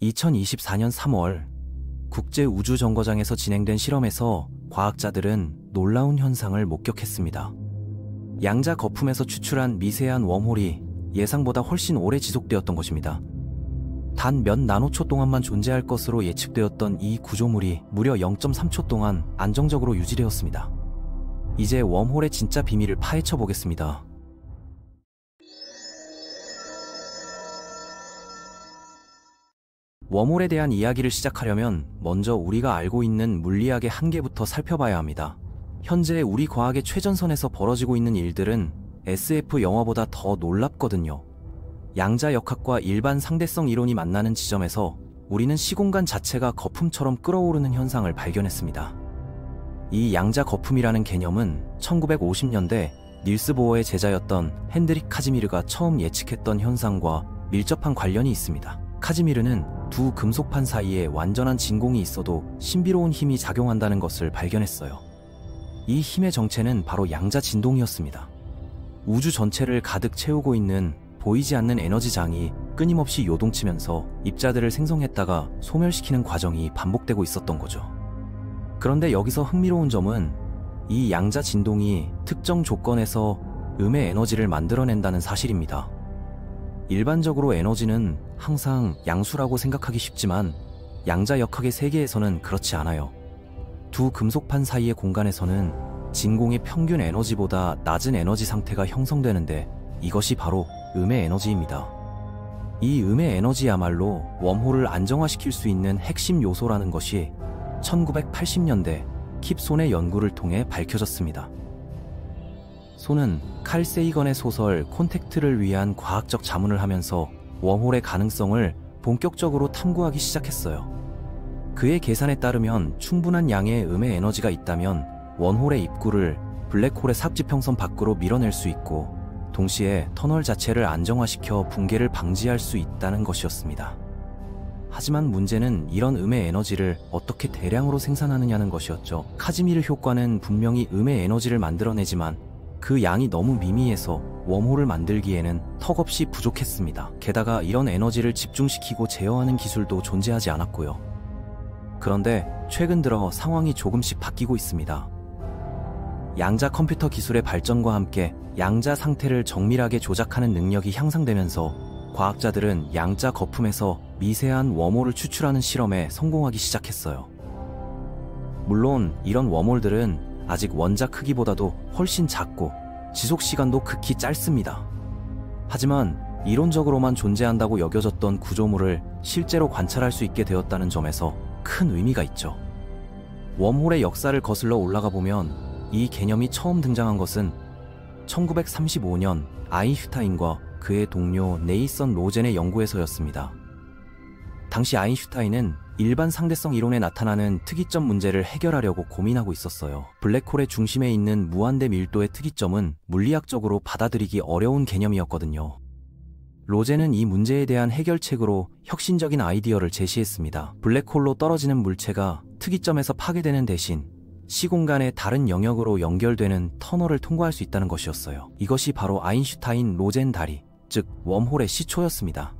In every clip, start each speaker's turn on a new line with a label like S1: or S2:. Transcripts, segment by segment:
S1: 2024년 3월 국제우주정거장에서 진행된 실험에서 과학자들은 놀라운 현상을 목격했습니다. 양자 거품에서 추출한 미세한 웜홀이 예상보다 훨씬 오래 지속되었던 것입니다. 단 몇 나노초 동안만 존재할 것으로 예측되었던 이 구조물이 무려 0.3초 동안 안정적으로 유지되었습니다. 이제 웜홀의 진짜 비밀을 파헤쳐 보겠습니다. 웜홀에 대한 이야기를 시작하려면 먼저 우리가 알고 있는 물리학의 한계부터 살펴봐야 합니다. 현재 우리 과학의 최전선에서 벌어지고 있는 일들은 SF 영화보다 더 놀랍거든요. 양자역학과 일반 상대성 이론이 만나는 지점에서 우리는 시공간 자체가 거품처럼 끓어오르는 현상을 발견했습니다. 이 양자 거품이라는 개념은 1950년대 닐스 보어의 제자였던 핸드릭 카지미르가 처음 예측했던 현상과 밀접한 관련이 있습니다. 카지미르는 두 금속판 사이에 완전한 진공이 있어도 신비로운 힘이 작용한다는 것을 발견했어요. 이 힘의 정체는 바로 양자 진동이었습니다. 우주 전체를 가득 채우고 있는 보이지 않는 에너지장이 끊임없이 요동치면서 입자들을 생성했다가 소멸시키는 과정이 반복되고 있었던 거죠. 그런데 여기서 흥미로운 점은 이 양자 진동이 특정 조건에서 음의 에너지를 만들어낸다는 사실입니다. 일반적으로 에너지는 항상 양수라고 생각하기 쉽지만 양자역학의 세계에서는 그렇지 않아요. 두 금속판 사이의 공간에서는 진공의 평균 에너지보다 낮은 에너지 상태가 형성되는데 이것이 바로 음의 에너지입니다. 이 음의 에너지야말로 웜홀을 안정화시킬 수 있는 핵심 요소라는 것이 1980년대 킵 손의 연구를 통해 밝혀졌습니다. 손은 칼 세이건의 소설 콘택트를 위한 과학적 자문을 하면서 웜홀의 가능성을 본격적으로 탐구하기 시작했어요. 그의 계산에 따르면 충분한 양의 음의 에너지가 있다면 원홀의 입구를 블랙홀의 삽지평선 밖으로 밀어낼 수 있고 동시에 터널 자체를 안정화시켜 붕괴를 방지할 수 있다는 것이었습니다. 하지만 문제는 이런 음의 에너지를 어떻게 대량으로 생산하느냐는 것이었죠. 카지미르 효과는 분명히 음의 에너지를 만들어내지만 그 양이 너무 미미해서 웜홀을 만들기에는 턱없이 부족했습니다. 게다가 이런 에너지를 집중시키고 제어하는 기술도 존재하지 않았고요. 그런데 최근 들어 상황이 조금씩 바뀌고 있습니다. 양자 컴퓨터 기술의 발전과 함께 양자 상태를 정밀하게 조작하는 능력이 향상되면서 과학자들은 양자 거품에서 미세한 웜홀을 추출하는 실험에 성공하기 시작했어요. 물론 이런 웜홀들은 아직 원자 크기보다도 훨씬 작고 지속시간도 극히 짧습니다. 하지만 이론적으로만 존재한다고 여겨졌던 구조물을 실제로 관찰할 수 있게 되었다는 점에서 큰 의미가 있죠. 웜홀의 역사를 거슬러 올라가 보면 이 개념이 처음 등장한 것은 1935년 아인슈타인과 그의 동료 네이선 로젠의 연구에서였습니다. 당시 아인슈타인은 일반 상대성 이론에 나타나는 특이점 문제를 해결하려고 고민하고 있었어요. 블랙홀의 중심에 있는 무한대 밀도의 특이점은 물리학적으로 받아들이기 어려운 개념이었거든요. 로젠은 이 문제에 대한 해결책으로 혁신적인 아이디어를 제시했습니다. 블랙홀로 떨어지는 물체가 특이점에서 파괴되는 대신 시공간의 다른 영역으로 연결되는 터널을 통과할 수 있다는 것이었어요. 이것이 바로 아인슈타인 로젠 다리, 즉 웜홀의 시초였습니다.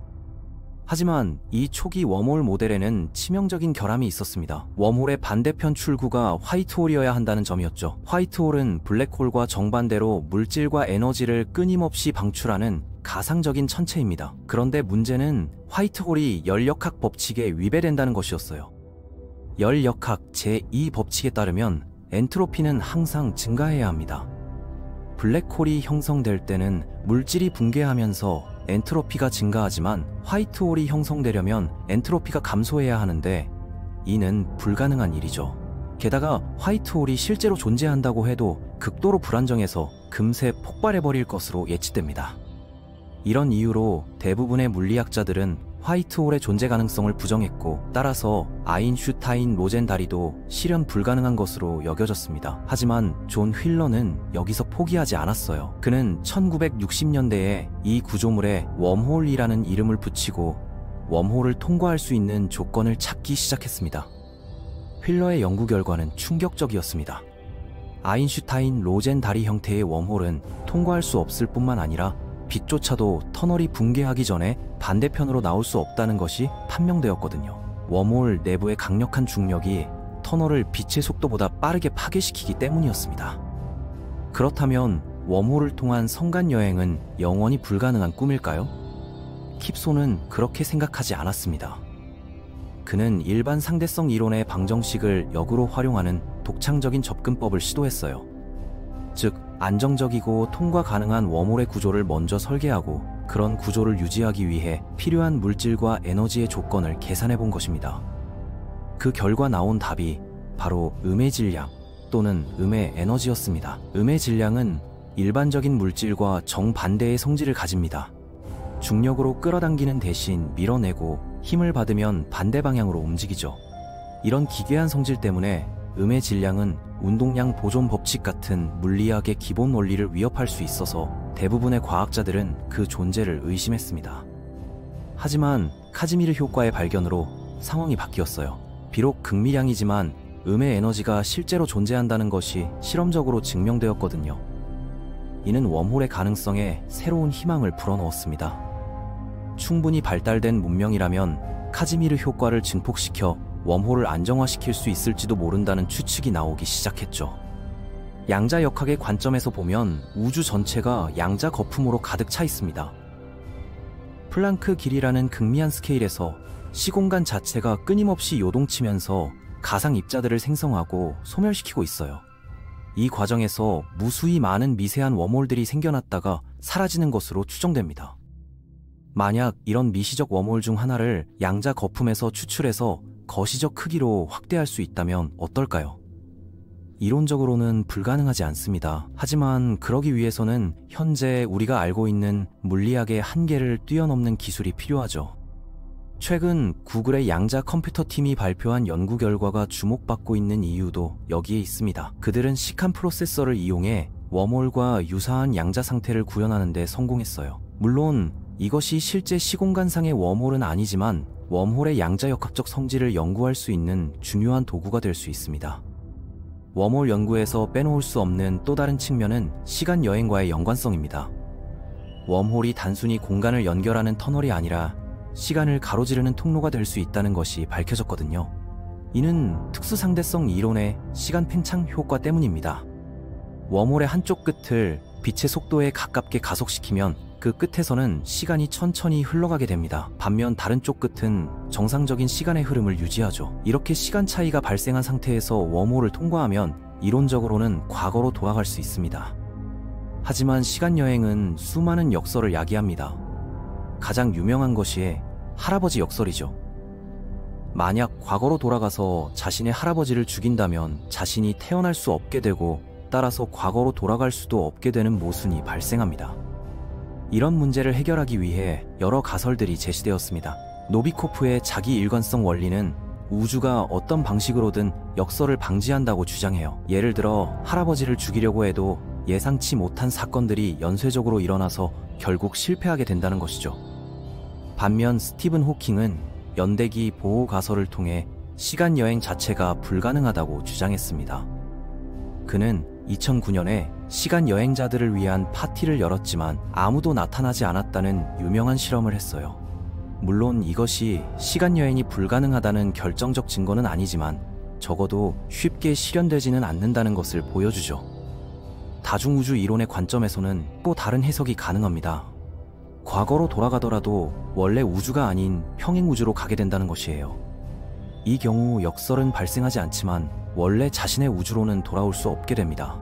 S1: 하지만 이 초기 웜홀 모델에는 치명적인 결함이 있었습니다. 웜홀의 반대편 출구가 화이트홀이어야 한다는 점이었죠. 화이트홀은 블랙홀과 정반대로 물질과 에너지를 끊임없이 방출하는 가상적인 천체입니다. 그런데 문제는 화이트홀이 열역학 법칙에 위배된다는 것이었어요. 열역학 제2법칙에 따르면 엔트로피는 항상 증가해야 합니다. 블랙홀이 형성될 때는 물질이 붕괴하면서 엔트로피가 증가하지만 화이트홀이 형성되려면 엔트로피가 감소해야 하는데 이는 불가능한 일이죠. 게다가 화이트홀이 실제로 존재한다고 해도 극도로 불안정해서 금세 폭발해버릴 것으로 예측됩니다. 이런 이유로 대부분의 물리학자들은 화이트홀의 존재 가능성을 부정했고 따라서 아인슈타인 로젠 다리도 실현 불가능한 것으로 여겨졌습니다. 하지만 존 휠러는 여기서 포기하지 않았어요. 그는 1960년대에 이 구조물에 웜홀이라는 이름을 붙이고 웜홀을 통과할 수 있는 조건을 찾기 시작했습니다. 휠러의 연구 결과는 충격적이었습니다. 아인슈타인 로젠 다리 형태의 웜홀은 통과할 수 없을 뿐만 아니라 빛조차도 터널이 붕괴하기 전에 반대편으로 나올 수 없다는 것이 판명되었거든요. 웜홀 내부의 강력한 중력이 터널을 빛의 속도보다 빠르게 파괴시키기 때문이었습니다. 그렇다면 웜홀을 통한 성간 여행은 영원히 불가능한 꿈일까요? 킵소는 그렇게 생각하지 않았습니다. 그는 일반 상대성 이론의 방정식을 역으로 활용하는 독창적인 접근법을 시도했어요. 즉, 안정적이고 통과 가능한 웜홀의 구조를 먼저 설계하고 그런 구조를 유지하기 위해 필요한 물질과 에너지의 조건을 계산해 본 것입니다. 그 결과 나온 답이 바로 음의 질량 또는 음의 에너지였습니다. 음의 질량은 일반적인 물질과 정반대의 성질을 가집니다. 중력으로 끌어당기는 대신 밀어내고 힘을 받으면 반대 방향으로 움직이죠. 이런 기괴한 성질 때문에 음의 질량은 운동량 보존 법칙 같은 물리학의 기본 원리를 위협할 수 있어서 대부분의 과학자들은 그 존재를 의심했습니다. 하지만 카즈미르 효과의 발견으로 상황이 바뀌었어요. 비록 극미량이지만 음의 에너지가 실제로 존재한다는 것이 실험적으로 증명되었거든요. 이는 웜홀의 가능성에 새로운 희망을 불어넣었습니다. 충분히 발달된 문명이라면 카즈미르 효과를 증폭시켜 웜홀을 안정화시킬 수 있을지도 모른다는 추측이 나오기 시작했죠. 양자역학의 관점에서 보면 우주 전체가 양자 거품으로 가득 차 있습니다. 플랑크 길이라는 극미한 스케일에서 시공간 자체가 끊임없이 요동치면서 가상 입자들을 생성하고 소멸시키고 있어요. 이 과정에서 무수히 많은 미세한 웜홀들이 생겨났다가 사라지는 것으로 추정됩니다. 만약 이런 미시적 웜홀 중 하나를 양자 거품에서 추출해서 거시적 크기로 확대할 수 있다면 어떨까요? 이론적으로는 불가능하지 않습니다. 하지만 그러기 위해서는 현재 우리가 알고 있는 물리학의 한계를 뛰어넘는 기술이 필요하죠. 최근 구글의 양자 컴퓨터 팀이 발표한 연구 결과가 주목받고 있는 이유도 여기에 있습니다. 그들은 시칸 프로세서를 이용해 웜홀과 유사한 양자 상태를 구현하는 데 성공했어요. 물론 이것이 실제 시공간상의 웜홀은 아니지만 웜홀의 양자역학적 성질을 연구할 수 있는 중요한 도구가 될 수 있습니다. 웜홀 연구에서 빼놓을 수 없는 또 다른 측면은 시간 여행과의 연관성입니다. 웜홀이 단순히 공간을 연결하는 터널이 아니라 시간을 가로지르는 통로가 될 수 있다는 것이 밝혀졌거든요. 이는 특수상대성 이론의 시간 팽창 효과 때문입니다. 웜홀의 한쪽 끝을 빛의 속도에 가깝게 가속시키면 그 끝에서는 시간이 천천히 흘러가게 됩니다. 반면 다른 쪽 끝은 정상적인 시간의 흐름을 유지하죠. 이렇게 시간 차이가 발생한 상태에서 웜홀을 통과하면 이론적으로는 과거로 돌아갈 수 있습니다. 하지만 시간 여행은 수많은 역설을 야기합니다. 가장 유명한 것이 할아버지 역설이죠. 만약 과거로 돌아가서 자신의 할아버지를 죽인다면 자신이 태어날 수 없게 되고 따라서 과거로 돌아갈 수도 없게 되는 모순이 발생합니다. 이런 문제를 해결하기 위해 여러 가설들이 제시되었습니다. 노비코프의 자기 일관성 원리는 우주가 어떤 방식으로든 역설을 방지한다고 주장해요. 예를 들어 할아버지를 죽이려고 해도 예상치 못한 사건들이 연쇄적으로 일어나서 결국 실패하게 된다는 것이죠. 반면 스티븐 호킹은 연대기 보호 가설을 통해 시간 여행 자체가 불가능하다고 주장했습니다. 그는 2009년에 시간 여행자들을 위한 파티를 열었지만 아무도 나타나지 않았다는 유명한 실험을 했어요. 물론 이것이 시간 여행이 불가능하다는 결정적 증거는 아니지만 적어도 쉽게 실현되지는 않는다는 것을 보여주죠. 다중우주 이론의 관점에서는 또 다른 해석이 가능합니다. 과거로 돌아가더라도 원래 우주가 아닌 평행우주로 가게 된다는 것이에요. 이 경우 역설은 발생하지 않지만 원래 자신의 우주로는 돌아올 수 없게 됩니다.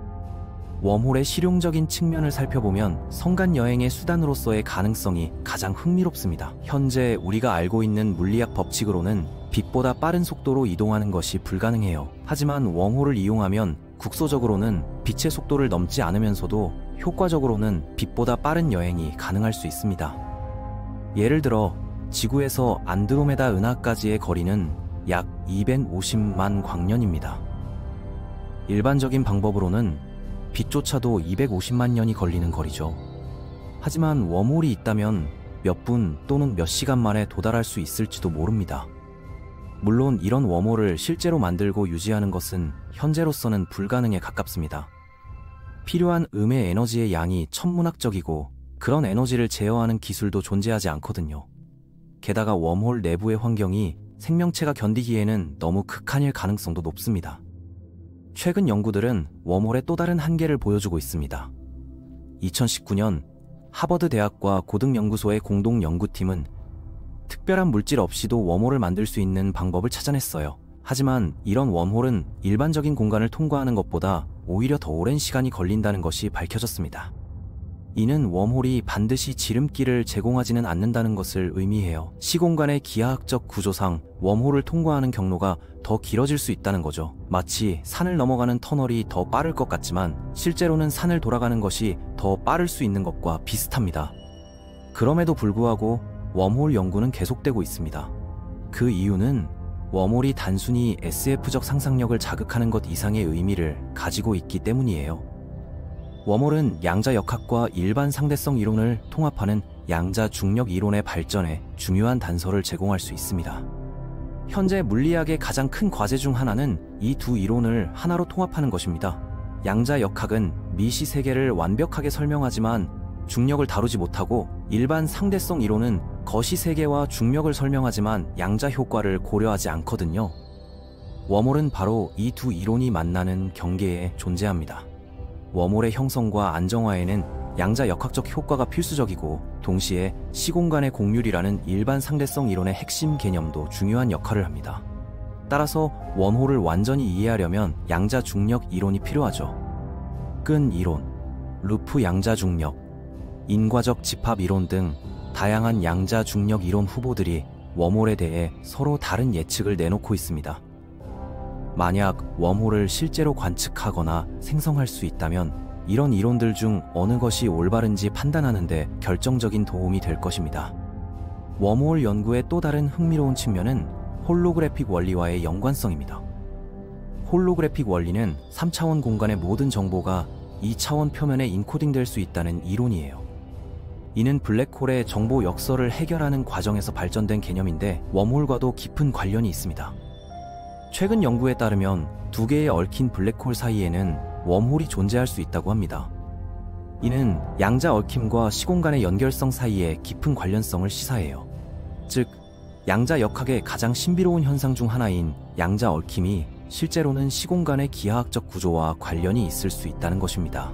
S1: 웜홀의 실용적인 측면을 살펴보면 성간 여행의 수단으로서의 가능성이 가장 흥미롭습니다. 현재 우리가 알고 있는 물리학 법칙으로는 빛보다 빠른 속도로 이동하는 것이 불가능해요. 하지만 웜홀을 이용하면 국소적으로는 빛의 속도를 넘지 않으면서도 효과적으로는 빛보다 빠른 여행이 가능할 수 있습니다. 예를 들어 지구에서 안드로메다 은하까지의 거리는 약 250만 광년입니다. 일반적인 방법으로는 빛조차도 250만 년이 걸리는 거리죠. 하지만 웜홀이 있다면 몇 분 또는 몇 시간 만에 도달할 수 있을지도 모릅니다. 물론 이런 웜홀을 실제로 만들고 유지하는 것은 현재로서는 불가능에 가깝습니다. 필요한 음의 에너지의 양이 천문학적이고 그런 에너지를 제어하는 기술도 존재하지 않거든요. 게다가 웜홀 내부의 환경이 생명체가 견디기에는 너무 극한일 가능성도 높습니다. 최근 연구들은 웜홀의 또 다른 한계를 보여주고 있습니다. 2019년 하버드 대학과 고등연구소의 공동 연구팀은 특별한 물질 없이도 웜홀을 만들 수 있는 방법을 찾아냈어요. 하지만 이런 웜홀은 일반적인 공간을 통과하는 것보다 오히려 더 오랜 시간이 걸린다는 것이 밝혀졌습니다. 이는 웜홀이 반드시 지름길을 제공하지는 않는다는 것을 의미해요. 시공간의 기하학적 구조상 웜홀을 통과하는 경로가 더 길어질 수 있다는 거죠. 마치 산을 넘어가는 터널이 더 빠를 것 같지만 실제로는 산을 돌아가는 것이 더 빠를 수 있는 것과 비슷합니다. 그럼에도 불구하고 웜홀 연구는 계속되고 있습니다. 그 이유는 웜홀이 단순히 SF적 상상력을 자극하는 것 이상의 의미를 가지고 있기 때문이에요. 웜홀은 양자 역학과 일반 상대성 이론을 통합하는 양자 중력 이론의 발전에 중요한 단서를 제공할 수 있습니다. 현재 물리학의 가장 큰 과제 중 하나는 이 두 이론을 하나로 통합하는 것입니다. 양자 역학은 미시 세계를 완벽하게 설명하지만 중력을 다루지 못하고, 일반 상대성 이론은 거시 세계와 중력을 설명하지만 양자 효과를 고려하지 않거든요. 웜홀은 바로 이 두 이론이 만나는 경계에 존재합니다. 웜홀의 형성과 안정화에는 양자 역학적 효과가 필수적이고, 동시에 시공간의 공률이라는 일반 상대성 이론의 핵심 개념도 중요한 역할을 합니다. 따라서 웜홀을 완전히 이해하려면 양자 중력 이론이 필요하죠. 끈 이론, 루프 양자 중력, 인과적 집합 이론 등 다양한 양자 중력 이론 후보들이 웜홀에 대해 서로 다른 예측을 내놓고 있습니다. 만약 웜홀을 실제로 관측하거나 생성할 수 있다면 이런 이론들 중 어느 것이 올바른지 판단하는 데 결정적인 도움이 될 것입니다. 웜홀 연구의 또 다른 흥미로운 측면은 홀로그래픽 원리와의 연관성입니다. 홀로그래픽 원리는 3차원 공간의 모든 정보가 2차원 표면에 인코딩될 수 있다는 이론이에요. 이는 블랙홀의 정보 역설을 해결하는 과정에서 발전된 개념인데 웜홀과도 깊은 관련이 있습니다. 최근 연구에 따르면 두 개의 얽힌 블랙홀 사이에는 웜홀이 존재할 수 있다고 합니다. 이는 양자 얽힘과 시공간의 연결성 사이에 깊은 관련성을 시사해요. 즉, 양자 역학의 가장 신비로운 현상 중 하나인 양자 얽힘이 실제로는 시공간의 기하학적 구조와 관련이 있을 수 있다는 것입니다.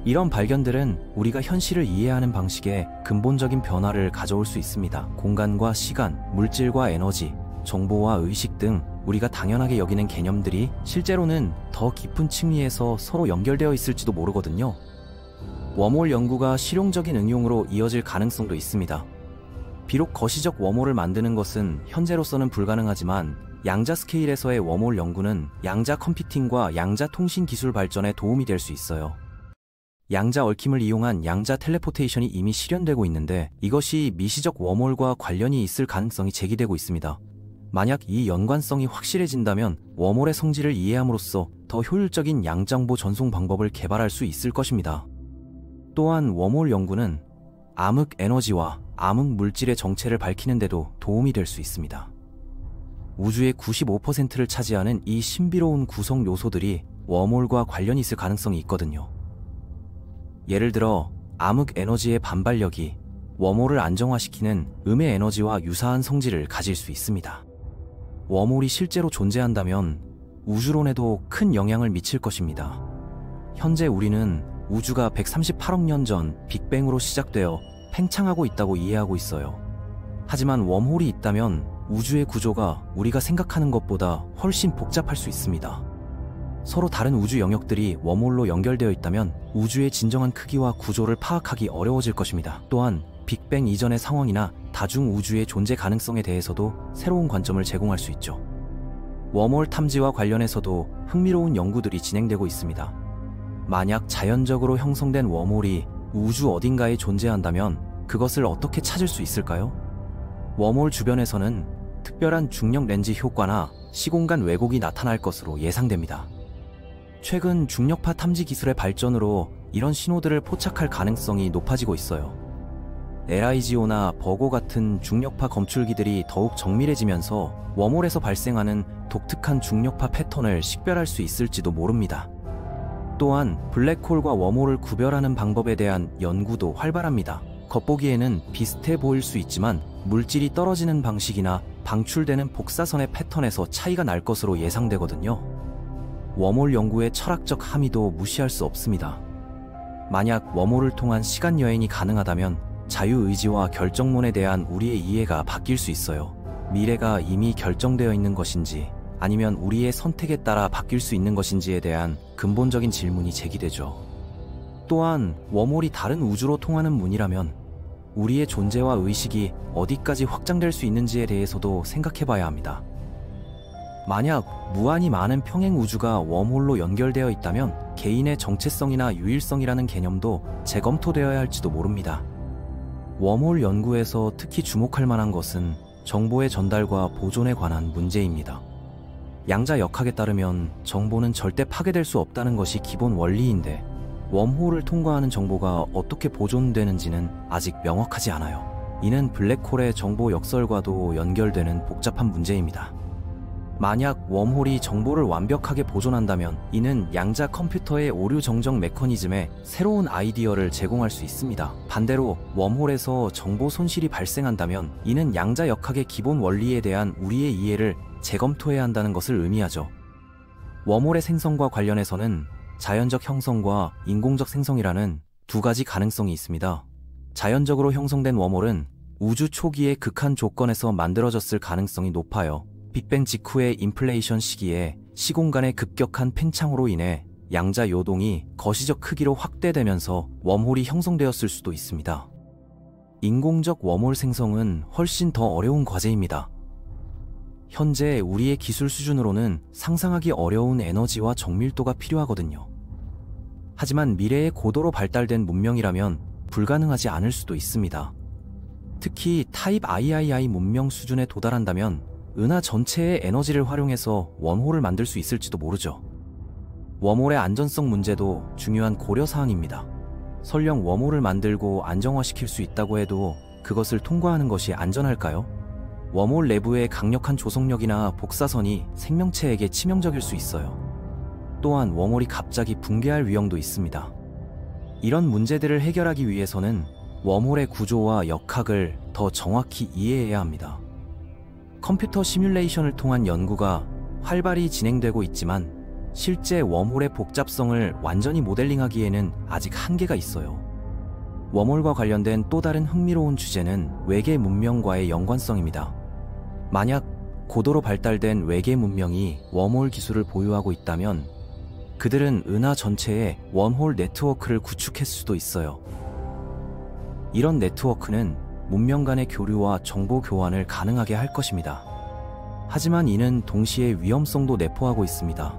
S1: 이런 발견들은 우리가 현실을 이해하는 방식에 근본적인 변화를 가져올 수 있습니다. 공간과 시간, 물질과 에너지, 정보와 의식 등 우리가 당연하게 여기는 개념들이 실제로는 더 깊은 층위에서 서로 연결되어 있을지도 모르거든요. 웜홀 연구가 실용적인 응용으로 이어질 가능성도 있습니다. 비록 거시적 웜홀을 만드는 것은 현재로서는 불가능하지만 양자 스케일에서의 웜홀 연구는 양자 컴퓨팅과 양자 통신 기술 발전에 도움이 될 수 있어요. 양자 얽힘을 이용한 양자 텔레포테이션이 이미 실현되고 있는데 이것이 미시적 웜홀과 관련이 있을 가능성이 제기되고 있습니다. 만약 이 연관성이 확실해진다면 웜홀의 성질을 이해함으로써 더 효율적인 양정보 전송 방법을 개발할 수 있을 것입니다. 또한 웜홀 연구는 암흑 에너지와 암흑 물질의 정체를 밝히는 데도 도움이 될 수 있습니다. 우주의 95%를 차지하는 이 신비로운 구성 요소들이 웜홀과 관련이 있을 가능성이 있거든요. 예를 들어 암흑 에너지의 반발력이 웜홀을 안정화시키는 음의 에너지와 유사한 성질을 가질 수 있습니다. 웜홀이 실제로 존재한다면 우주론에도 큰 영향을 미칠 것입니다. 현재 우리는 우주가 138억 년 전 빅뱅으로 시작되어 팽창하고 있다고 이해하고 있어요. 하지만 웜홀이 있다면 우주의 구조가 우리가 생각하는 것보다 훨씬 복잡할 수 있습니다. 서로 다른 우주 영역들이 웜홀로 연결되어 있다면 우주의 진정한 크기와 구조를 파악하기 어려워질 것입니다. 또한 빅뱅 이전의 상황이나 다중 우주의 존재 가능성에 대해서도 새로운 관점을 제공할 수 있죠. 웜홀 탐지와 관련해서도 흥미로운 연구들이 진행되고 있습니다. 만약 자연적으로 형성된 웜홀이 우주 어딘가에 존재한다면 그것을 어떻게 찾을 수 있을까요? 웜홀 주변에서는 특별한 중력 렌즈 효과나 시공간 왜곡이 나타날 것으로 예상됩니다. 최근 중력파 탐지 기술의 발전으로 이런 신호들을 포착할 가능성이 높아지고 있어요. LIGO나 버고 같은 중력파 검출기들이 더욱 정밀해지면서 웜홀에서 발생하는 독특한 중력파 패턴을 식별할 수 있을지도 모릅니다. 또한 블랙홀과 웜홀을 구별하는 방법에 대한 연구도 활발합니다. 겉보기에는 비슷해 보일 수 있지만 물질이 떨어지는 방식이나 방출되는 복사선의 패턴에서 차이가 날 것으로 예상되거든요. 웜홀 연구의 철학적 함의도 무시할 수 없습니다. 만약 웜홀을 통한 시간 여행이 가능하다면 자유의지와 결정론에 대한 우리의 이해가 바뀔 수 있어요. 미래가 이미 결정되어 있는 것인지 아니면 우리의 선택에 따라 바뀔 수 있는 것인지에 대한 근본적인 질문이 제기되죠. 또한 웜홀이 다른 우주로 통하는 문이라면 우리의 존재와 의식이 어디까지 확장될 수 있는지에 대해서도 생각해봐야 합니다. 만약 무한히 많은 평행 우주가 웜홀로 연결되어 있다면 개인의 정체성이나 유일성이라는 개념도 재검토되어야 할지도 모릅니다. 웜홀 연구에서 특히 주목할 만한 것은 정보의 전달과 보존에 관한 문제입니다. 양자 역학에 따르면 정보는 절대 파괴될 수 없다는 것이 기본 원리인데 웜홀을 통과하는 정보가 어떻게 보존되는지는 아직 명확하지 않아요. 이는 블랙홀의 정보 역설과도 연결되는 복잡한 문제입니다. 만약 웜홀이 정보를 완벽하게 보존한다면 이는 양자 컴퓨터의 오류 정정 메커니즘에 새로운 아이디어를 제공할 수 있습니다. 반대로 웜홀에서 정보 손실이 발생한다면 이는 양자 역학의 기본 원리에 대한 우리의 이해를 재검토해야 한다는 것을 의미하죠. 웜홀의 생성과 관련해서는 자연적 형성과 인공적 생성이라는 두 가지 가능성이 있습니다. 자연적으로 형성된 웜홀은 우주 초기의 극한 조건에서 만들어졌을 가능성이 높아요. 빅뱅 직후의 인플레이션 시기에 시공간의 급격한 팽창으로 인해 양자 요동이 거시적 크기로 확대되면서 웜홀이 형성되었을 수도 있습니다. 인공적 웜홀 생성은 훨씬 더 어려운 과제입니다. 현재 우리의 기술 수준으로는 상상하기 어려운 에너지와 정밀도가 필요하거든요. 하지만 미래에 고도로 발달된 문명이라면 불가능하지 않을 수도 있습니다. 특히 타입 III 문명 수준에 도달한다면 은하 전체의 에너지를 활용해서 웜홀을 만들 수 있을지도 모르죠. 웜홀의 안전성 문제도 중요한 고려사항입니다. 설령 웜홀을 만들고 안정화시킬 수 있다고 해도 그것을 통과하는 것이 안전할까요? 웜홀 내부의 강력한 조성력이나 복사선이 생명체에게 치명적일 수 있어요. 또한 웜홀이 갑자기 붕괴할 위험도 있습니다. 이런 문제들을 해결하기 위해서는 웜홀의 구조와 역학을 더 정확히 이해해야 합니다. 컴퓨터 시뮬레이션을 통한 연구가 활발히 진행되고 있지만 실제 웜홀의 복잡성을 완전히 모델링하기에는 아직 한계가 있어요. 웜홀과 관련된 또 다른 흥미로운 주제는 외계 문명과의 연관성입니다. 만약 고도로 발달된 외계 문명이 웜홀 기술을 보유하고 있다면 그들은 은하 전체에 웜홀 네트워크를 구축했을 수도 있어요. 이런 네트워크는 문명 간의 교류와 정보 교환을 가능하게 할 것입니다. 하지만 이는 동시에 위험성도 내포하고 있습니다.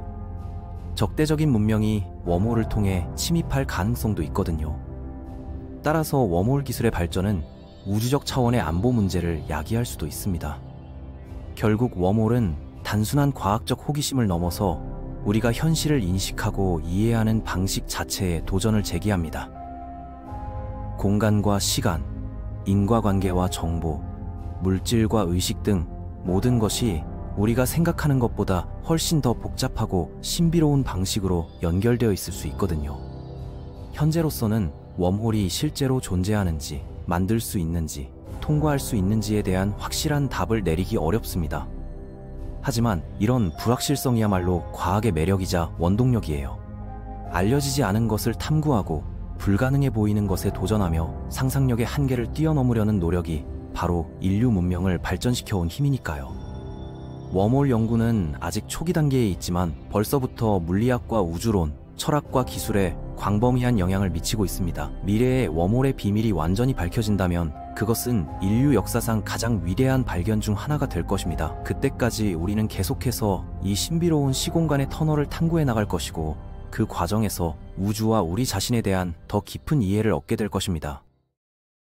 S1: 적대적인 문명이 웜홀을 통해 침입할 가능성도 있거든요. 따라서 웜홀 기술의 발전은 우주적 차원의 안보 문제를 야기할 수도 있습니다. 결국 웜홀은 단순한 과학적 호기심을 넘어서 우리가 현실을 인식하고 이해하는 방식 자체에 도전을 제기합니다. 공간과 시간, 인과관계와 정보, 물질과 의식 등 모든 것이 우리가 생각하는 것보다 훨씬 더 복잡하고 신비로운 방식으로 연결되어 있을 수 있거든요. 현재로서는 웜홀이 실제로 존재하는지, 만들 수 있는지, 통과할 수 있는지에 대한 확실한 답을 내리기 어렵습니다. 하지만 이런 불확실성이야말로 과학의 매력이자 원동력이에요. 알려지지 않은 것을 탐구하고 불가능해 보이는 것에 도전하며 상상력의 한계를 뛰어넘으려는 노력이 바로 인류 문명을 발전시켜온 힘이니까요. 웜홀 연구는 아직 초기 단계에 있지만 벌써부터 물리학과 우주론, 철학과 기술에 광범위한 영향을 미치고 있습니다. 미래에 웜홀의 비밀이 완전히 밝혀진다면 그것은 인류 역사상 가장 위대한 발견 중 하나가 될 것입니다. 그때까지 우리는 계속해서 이 신비로운 시공간의 터널을 탐구해 나갈 것이고 그 과정에서 우주와 우리 자신에 대한 더 깊은 이해를 얻게 될 것입니다.